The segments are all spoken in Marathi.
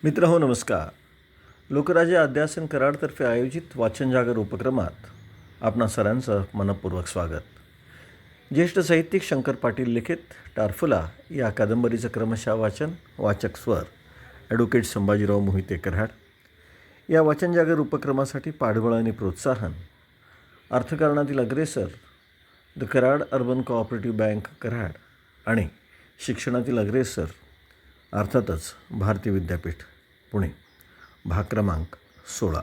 मित्रहो नमस्कार. लोकराज्य अध्यासन कराडतर्फे आयोजित वाचन जागर उपक्रमात आपणा सर्वांचं मनपूर्वक स्वागत. ज्येष्ठ साहित्यिक शंकर पाटील लिखित टारफुला या कादंबरीचं क्रमशः वाचन, वाचक स्वर ॲडव्होकेट संभाजीराव मोहिते कराड. या वाचन जागर उपक्रमासाठी पाठबळ आणि प्रोत्साहन अर्थकारणातील अग्रेसर the Karad urban cooperative bank Karad आणि शिक्षणातील अग्रेसर अर्थातच भारतीय विद्यापीठ पुणे. भाग क्रमांक 16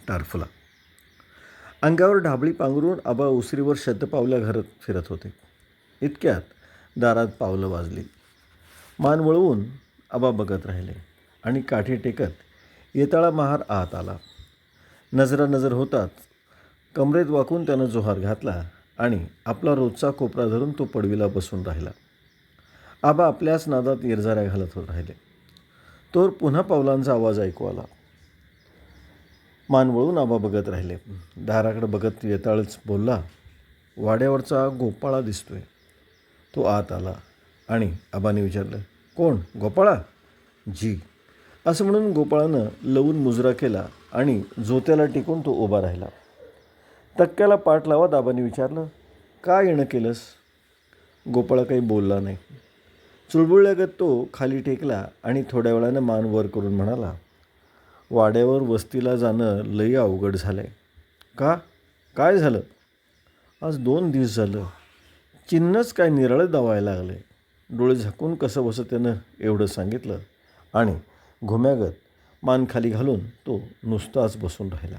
टारफुला. अंगावर ढाबळी पांघरून आबा उसरीवर शतपावल्या घरात फिरत होते. इतक्यात दारात पावलं वाजली. मान वळवून आबा बघत राहिले आणि काठी टेकत येताळा महार आत आला. नजरानजर होताच कमरेत वाकून त्यानं जोहार घातला आणि आपला रोजचा कोपरा धरून तो पडवीला बसून राहिला. आबा आपल्याच नादात इरझाऱ्या घालत राहिले. तोवर पुन्हा पावलांचा आवाज ऐकू आला. मान वळून आबा बघत राहिले. दाराकडे बघत येताळच बोलला, वाड्यावरचा गोपाळा दिसतोय. तो आत आला आणि आबाने विचारलं, कोण, गोपाळा? जी, असं म्हणून गोपाळानं लवून मुजरा केला आणि जोत्याला टिकून तो उभा राहिला. तक्क्याला पाठ लावत आबाने विचारलं, का येणं केलंस? गोपाळा काही बोलला नाही. चुळबुळल्यागत तो खाली टेकला आणि थोड्या वेळानं मान वर करून म्हणाला, वाड्यावर वस्तीला जाणं लई अवघड झालं आहे. का, काय झालं? आज 2 दिवस झालं चिन्हच काय निराळं दावायला लागले. डोळे झाकून कसं बसं त्यानं एवढं सांगितलं आणि घुम्यागत मान खाली घालून तो नुसताच बसून राहिला.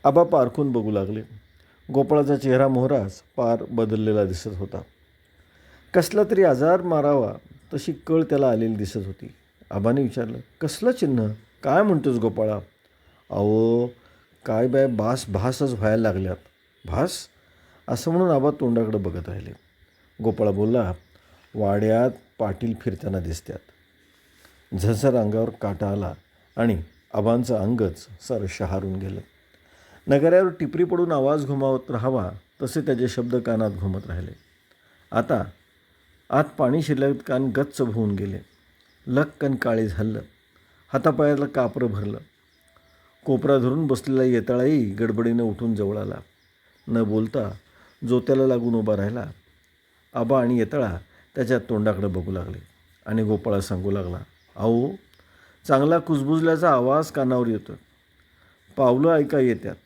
आबा पारखून बघू लागले. गोपाळाचा चेहरा मोहराच पार बदललेला दिसत होता. कसला तरी आजार मारावा तशी कळ त्याला आलेली दिसत होती. आबाने विचारलं, कसलं चिन्ह, काय म्हणतोस गोपाळा? अहो काय बाय, भासच व्हायला लागल्यात. भास? असं म्हणून आबा तोंडाकडे बघत राहिले. गोपाळा बोलला, वाड्यात पाटील फिरताना दिसतात. झरझर अंगावर काटा आला आणि आबांचं अंगच सारं शहारून गेलं. नगाऱ्यावर टिपरी पडून आवाज घुमावत राहावा तसे त्याचे शब्द कानात घुमत राहिले. आता आत पाणी शिरल्यात कान गच्च होऊन गेले. लक्कन काळे झालं. हातापायाला कापरं भरलं. कोपरा धरून बसलेला येताळाही गडबडीनं उठून जवळ आला. न बोलता जोत्याला लागून उभा राहिला. आबा आणि येताळा त्याच्या तोंडाकडे बघू लागले आणि गोपाळा सांगू लागला, अहो चांगला कुजबुजल्याचा आवाज कानावर येतो. पावलं ऐका येत्यात.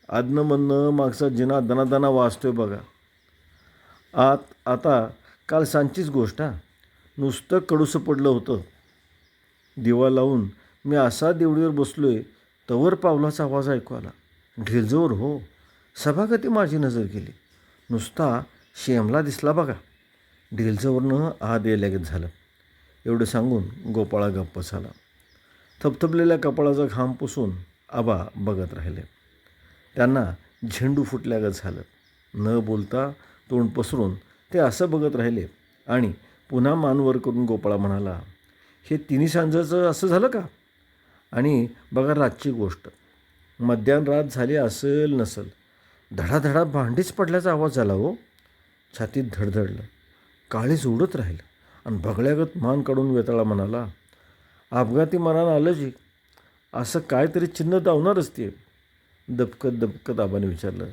आदनं म्हणणं मागचा जिना दनादना वाजतोय बघा. आता काल सांचीच गोष्ट. नुसतं कडूसं पडलं होतं. दिवा लावून मी असा देवडीवर बसलोय तवर पावलाचा आवाज ऐकू आला. ढेलजोर हो. सभागती माझी नजर गेली. नुसता शेमला दिसला बघा. ढेलजवरनं आत यायलागत झालं. एवढं सांगून गोपाळा गप्प झाला. थपथपलेल्या कपाळाचा घाम पुसून आबा बघत राहिले. त्यांना झेंडू फुटल्यागत झालं. न बोलता तोंड पसरून ते असं बघत राहिले आणि पुन्हा मानवर करून गोपाळा म्हणाला, हे तिन्ही सांजाचं असं झालं का? आणि बघा रातची गोष्ट. मध्यान रात झाली असेल नसेल, धडाधडा भांडीच पडल्याचा आवाज झाला हो. छातीत धडधडलं. काळीज उडत राहिलं आणि बगळ्यागत मान काढून वेताळा म्हणाला, अपघाती मरण आलं जी. असं काहीतरी चिन्ह दावणारच ते. दबकत आबाने विचारलं,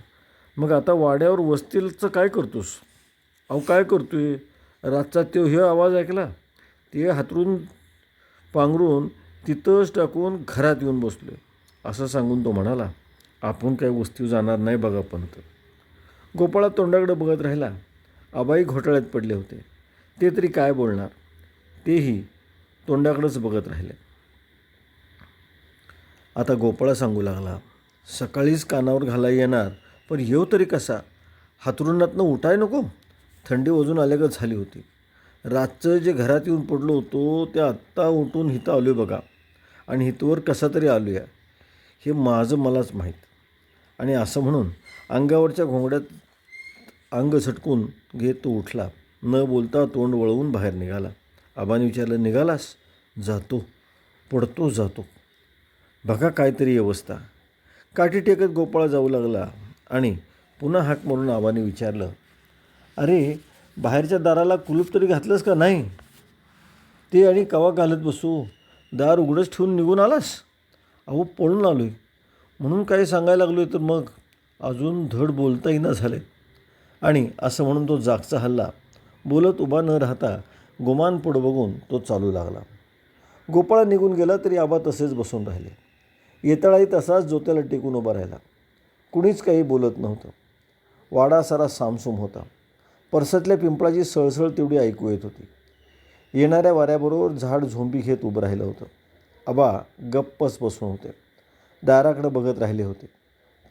मग आता वाड्यावर वस्तीचं काय करतोस? अहो काय करतोय, रातचा तो हे आवाज ऐकला, ते हातरून पांघरून तिथंच टाकून घरात येऊन बसलो. असं सांगून तो म्हणाला, आपण काय वस्तीवर जाणार नाही बघा पंत. गोपाळा तोंडाकडे बघत राहिला. आबाई घोटाळ्यात पडले होते. ते तरी काय बोलणार. तेही तोंडाकडेच बघत राहिले. आता गोपाळा सांगू लागला, सकाळीच कानावर घाला येणार, पण येऊ तरी कसा? हातरुणातनं उठाय नको. थंडी वाजून आल्यागत झाली होती. रातचं जे घरात येऊन पडलो होतो ते आत्ता उठून हिथं आलो आहे बघा. आणि हितवर कसा तरी आलो आहे हे माझं मलाच माहीत. आणि असं म्हणून अंगावरच्या घोंगड्यात अंग झटकून घेत तो उठला. न बोलता तोंड वळवून बाहेर निघाला. आबाने विचारलं, निघालास? जातो, पडतो जातो. बघा काहीतरी अवस्था. काठी टेकत गोपाळा जाऊ लागला आणि पुन्हा हाक मारून आबाने विचारलं, अरे बाहेरच्या दाराला कुलूप तरी घातलंस का नाही? ते आणि कवा घालत बसू? दार उघडंच ठेवून निघून आलास? अहो पळून आलो आहे म्हणून काही सांगायला लागलो आहे तर मग अजून धड बोलता येईना झाले. आणि असं म्हणून तो जागचा हल्ला बोलत उभा न राहता गुमान पुढं बघून तो चालू लागला. गोपाळ निघून गेला तरी आबा तसेच बसून राहिले. येताळाही तसाच जोत्याला टेकून उभा राहिला. कुणीच काही बोलत नव्हतं. वाडा सारा सामसूम होता. परसतल्या पिंपळाची सळसळ तेवढी ऐकू येत होती. येणाऱ्या वाऱ्याबरोबर झाड झोंबी घेत उभं राहिलं होतं. आबा गप्पच बसून होते. दाराकडे बघत राहिले होते.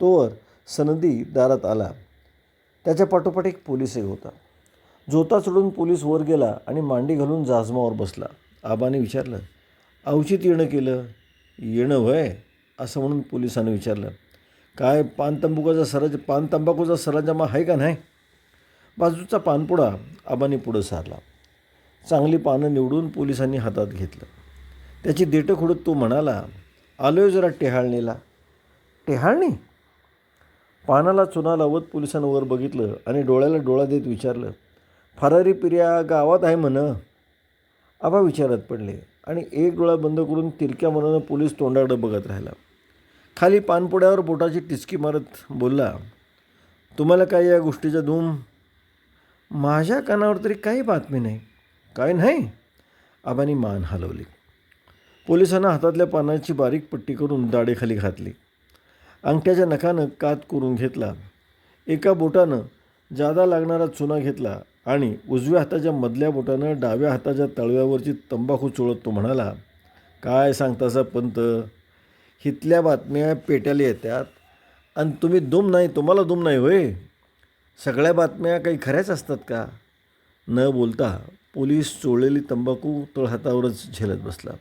तोवर सनदी दारात आला. त्याच्या पाठोपाठ एक पोलिसही होता. जोता सोडून पोलीस वर गेला आणि मांडी घालून जाजमावर बसला. आबाने विचारलं, अवचित येणं केलं? येणं व्हय असं म्हणून पोलिसानं विचारलं, काय पान तंबाखूचा सरंजामा आहे का नाही? बाजूचा पानपुडा आबाने पुढं सारला. चांगली पानं निवडून पोलिसांनी हातात घेतलं. त्याची देठं खुडत तो म्हणाला, आलोय जरा टेहाळणीला. टेहाळणी? पानाला चुना लावत पोलिसांना वर बघितलं आणि डोळ्याला डोळा देत विचारलं, फरारी पिर्या गावात आहे म्हण? आबा विचारात पडले आणि एक डोळा बंद करून तिरक्या मनानं पोलीस तोंडाकडे बघत राहिला. खाली पानपुड्यावर बोटाची टिचकी मारत बोलला, तुम्हाला काय या गोष्टीचा धूम? माझ्या कानावर तरी काही बातमी नाही. काय नाही? आबांनी मान हलवली. पोलिसांना हातातल्या पानाची बारीक पट्टी करून दाढेखाली घातली. अंगठ्याच्या नखानं कात करून घेतला. एका बोटानं जादा लागणारा चुना घेतला आणि उजव्या हाताच्या मधल्या बोटानं डाव्या हाताच्या तळव्यावरची तंबाखू चोळत तो म्हणाला, काय सांगतासा पंत? हितल्या बातम्या पेट्याला येतात आणि तुम्ही तुम्हाला दुम नाही होय? सगळ्या बातम्या काही खऱ्याच असतात का? न बोलता पोलीस चोळलेली तंबाखू तळहातावरच झेलत बसला.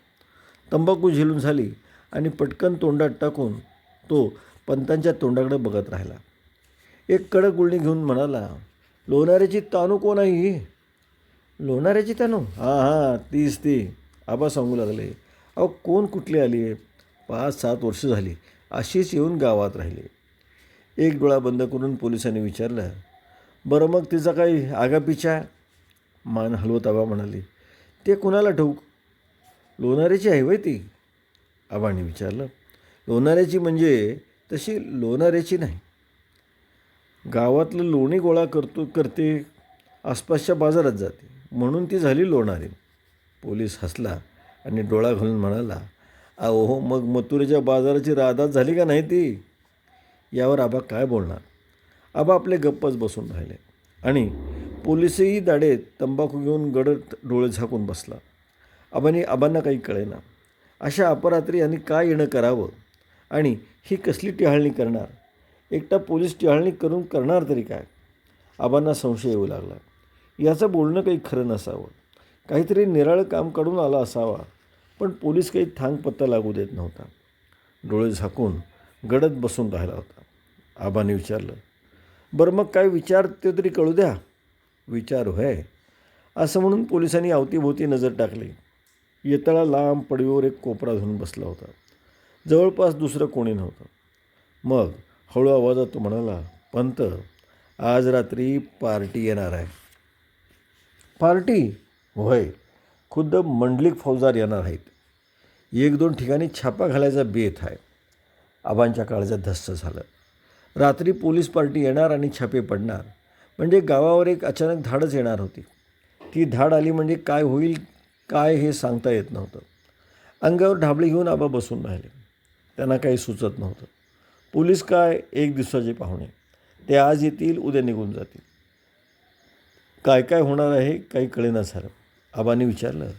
तंबाखू झेलून झाली आणि पटकन तोंडात टाकून तो पंतांच्या तोंडाकडे बघत राहिला. एक कडक गुळणी घेऊन म्हणाला, लोणाऱ्याची तानू कोण आहे ही? लोणाऱ्याची तानू? हां तीच ती. आबा सांगू लागले, अहो कोण कुठली आली आहे? 5-7 वर्ष झाली अशीच येऊन गावात राहिली. एक डोळा बंद करून पोलिसांनी विचारलं, बरं मग तिचा काही आगापिछा? मान हलवत आबा म्हणाली, ते कुणाला ठाऊक? लोणाऱ्याची आहे वय ती? आबांनी विचारलं. लोणाऱ्याची म्हणजे तशी लोणाऱ्याची नाही. गावातलं लोणी गोळा करते आसपासच्या बाजारात जाते म्हणून ती झाली लोणारी. पोलीस हसला आणि डोळा घालून म्हणाला, अहो मग मथुरेच्या बाजाराची राधाच झाली का नाही ती? यावर आबा काय बोलणार? आबा आपले गप्पच बसून राहिले आणि पोलिसही दाढेत तंबाखू घेऊन गडद डोळे झाकून बसला. आबांना काही कळेना. अशा अपरात्री यांनी काय येणं करावं आणि ही कसली टिहाळणी करणार? एकटा पोलीस टिहाळणी करून करणार तरी काय? आबांना संशय येऊ लागला. याचं बोलणं काही खरं नसावं. काहीतरी निराळं काम काढून आला असावा. पण पोलीस काही थांग पत्ता लागू देत नव्हता. डोळे झाकून गडद बसून राहिला होता. आबांनी विचारलं, बरं मग काय विचार ते तरी कळू द्या. विचार होय असं म्हणून पोलिसांनी अवतीभोवती नजर टाकली. येताळा लांब पडवीवर एक कोपरा धरून बसला होता. जवळपास दुसरं कोणी नव्हतं. मग हळू आवाजात तो म्हणाला, पंत आज रात्री पार्टी येणार आहे. पार्टी? होय, खुद्द मंडलिक फौजदार येणार आहेत. 1-2 ठिकाणी छापा घालायचा बेत आहे. आबांच्या काळजात धस्स झालं. रात्री पोलीस पार्टी येणार आणि छापे पडणार म्हणजे गावावर एक अचानक धाडच येणार होती. ती धाड आली म्हणजे काय होईल काय हे सांगता येत नव्हतं. अंगावर ढाबळी घेऊन आबा बसून राहिले. त्यांना काही सुचत नव्हतं. पोलीस काय 1 दिवसाचे पाहुणे. ते आज येतील उद्या निघून जातील. काय काय होणार आहे काही कळेना झालं. आबांनी विचारलं,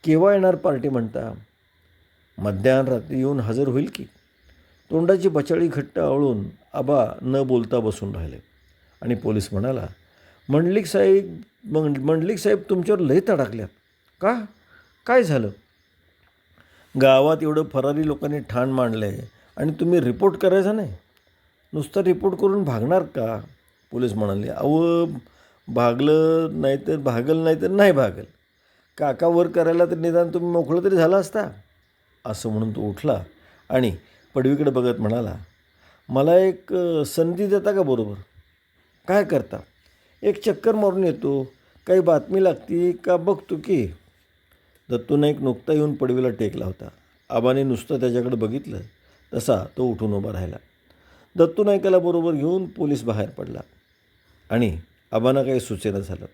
केव्हा येणार पार्टी म्हणता? मध्याह्न रात्री येऊन हजर होईल की? तोंडाची बचाळी घट्ट आवळून आबा न बोलता बसून राहिले आणि पोलीस म्हणाला, मंडलिक साहेब तुमच्यावर लय तडाकल्यात का? काय झालं? गावात एवढं फरारी लोकांनी ठाण मांडलं आहे आणि तुम्ही रिपोर्ट करायचा नाही? नुसतं रिपोर्ट करून भागणार का? पोलीस म्हणाले, अहो भागलं नाही तर नाही भागल. काका वर करायला तर निदान तुम्ही मोकळं तरी झाला असता. असं म्हणून तो उठला आणि पडवीकडे बघत म्हणाला, मला एक संधी देता का बरोबर? काय करता? एक चक्कर मारून येतो. काही बातमी लागती का बघतो की? दत्तू नाईक नुकता येऊन पडवीला टेकला होता. आबाने नुसतं त्याच्याकडे बघितलं तसा तो उठून उभा राहिला. दत्तू नाईकाला बरोबर घेऊन पोलीस बाहेर पडला आणि आबांना काही सुचेना झालं.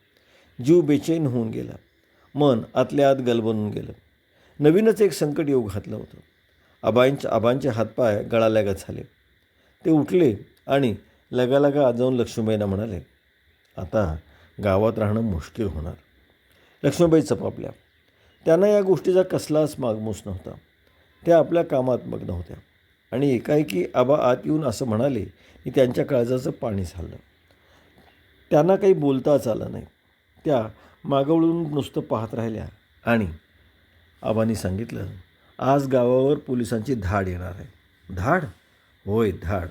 जीव बेचैन होऊन गेला. मन आतल्या आत गलबनून गेलं. नवीनच एक संकट येऊ घातलं होतं. आबांचे हातपाय गळाल्यागत झाले. ते उठले आणि लगालगा जाऊन लक्ष्मीबाईंना म्हणाले, आता गावात राहणं मुश्किल होणार. लक्ष्मीबाई चपापल्या. त्यांना या गोष्टीचा कसलाच मागमूस नव्हता. त्या आपल्या कामात मग्न होत्या आणि एकाएकी आबा आत येऊन असं म्हणाले की त्यांच्या काळजाचं पाणी झालं. त्यांना काही बोलताच आलं नाही. त्या मागवळून नुसतं पाहत राहिल्या आणि आबांनी सांगितलं, आज गावावर पोलिसांची धाड येणार आहे. धाड? होय, धाड.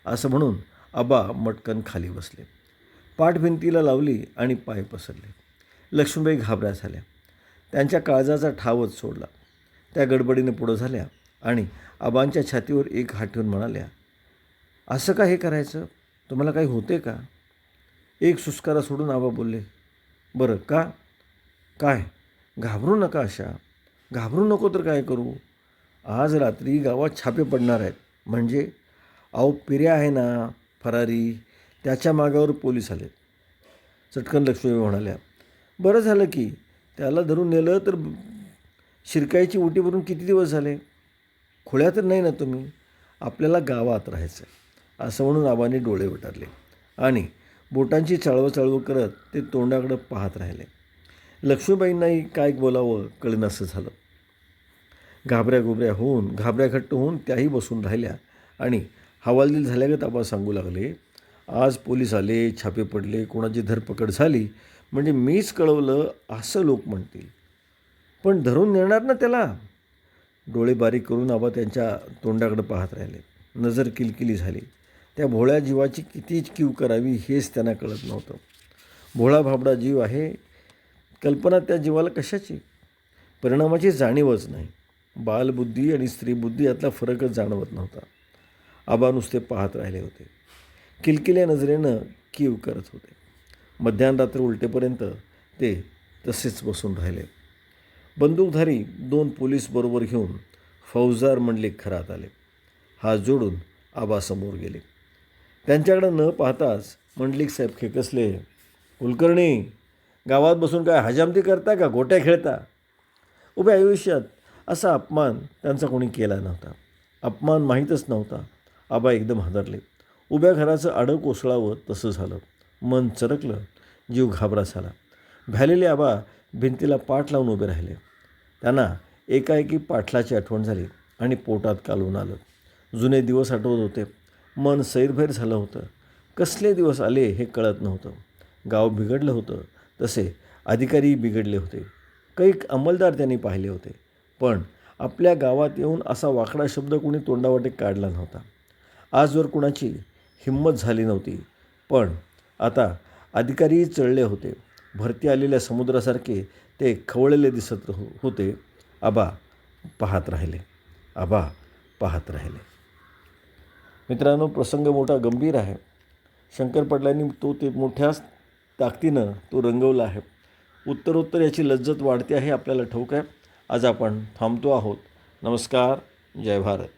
असं म्हणून आबा मटकन खाली बसले. पाठ भिंतीला लावली आणि पाय पसरले. लक्ष्मीबाई घाबऱ्या झाल्या. त्यांच्या काळजाचा ठावच सोडला. त्या गडबडीने पुढं झाल्या आणि आबांच्या छातीवर एक हात ठेवून म्हणाल्या, असं का हे करायचं? तुम्हाला काही होते का? एक सुस्कारा सोडून आबा बोलले, बरं का? काय? घाबरू नका अशा. घाबरू नको तर काय करू? आज रात्री गावात छापे पडणार आहेत. म्हणजे अहो पिऱ्या आहे ना फरारी, त्याच्या मागावर पोलीस आले. चटकन लक्ष्मीबाई म्हणाल्या, बरं झालं की त्याला धरून नेलं तर शिरकाईची उटी भरून किती दिवस झाले? खुळ्या तर नाही ना तुम्ही? आपल्याला गावात राहायचं आहे. असं म्हणून आबांनी डोळे विटारले आणि बोटांची चाळवं करत ते तोंडाकडं पाहत राहिले. लक्ष्मीबाईंनाही काय बोलावं कळेनासं झालं. घाबऱ्या घट्ट होऊन त्याही बसून राहिल्या आणि हवालदिल झाल्यागत आबा सांगू लागले, आज पोलीस आले, छापे पडले, कोणाची धरपकड झाली म्हणजे मीच कळवलं असं लोक म्हणतील. पण धरून नेणार ना त्याला? डोळे बारीक करून आबा त्यांच्या तोंडाकडे पाहत राहिले. नजर किलकिली झाली. त्या भोळ्या जीवाची किती कीव करावी हेच त्यांना कळत नव्हतं. भोळा भाबडा जीव आहे, कल्पना त्या जीवाला कशाची? परिणामाची जाणीवच नाही. बालबुद्धी आणि स्त्रीबुद्धी यातला फरकच जाणवत नव्हता. आबा नुसते पाहत राहिले होते. किलकिल्या नजरेनं कीव करत होते. मध्यानरात्र उलटेपर्यंत ते तसेच बसून राहिले. बंदूकधारी 2 पोलीस बरोबर घेऊन फौजदार मंडलिक घरात आले. हात जोडून आबा समोर गेले. त्यांच्याकडे न पाहताच मंडलिक साहेब खेकसले, कुलकर्णी, गावात बसून काय हजामती करता का गोट्या खेळता? उभ्या आयुष्यात असा अपमान त्यांचा कोणी केला नव्हता. अपमान माहीतच नव्हता. आबा एकदम हादरले. उभ्या घराचं आडं कोसळावं तसं झालं. मन चरकलं, जीव घाबरा झाला. भ्यालेले आबा भिंतीला पाठ लावून उभे राहिले. त्यांना एकाएकी पाटलाची आठवण झाली आणि पोटात कालवून आलं. जुने दिवस आठवत होते. मन सैरभैर झालं होतं. कसले दिवस आले हे कळत नव्हतं. गाव बिघडलं होतं, तसे अधिकारीही बिघडले होते. काही अंमलदार त्यांनी पाहिले होते. पण आपल्या गावात येऊन असा वाकडा शब्द कोणी तोंडावाटे काढला नव्हता. आजवर कुणाची हिंमत झाली नव्हती. पण आता अधिकारीही चळले होते. भरती आलेल्या समुद्रासारखे ते खवळलेले दिसत होते. आबा पाहत राहिले. आबा पाहत राहिले. मित्रांनो, प्रसंग मोठा गंभीर आहे. शंकर पडलांनी ते मोठ्याच ताकदीनं तो रंगवला आहे. उत्तरोत्तर याची लज्जत वाढते आहे आपल्याला ठाऊक आहे. आज आपण थांबतो आहोत. नमस्कार. जय भारत.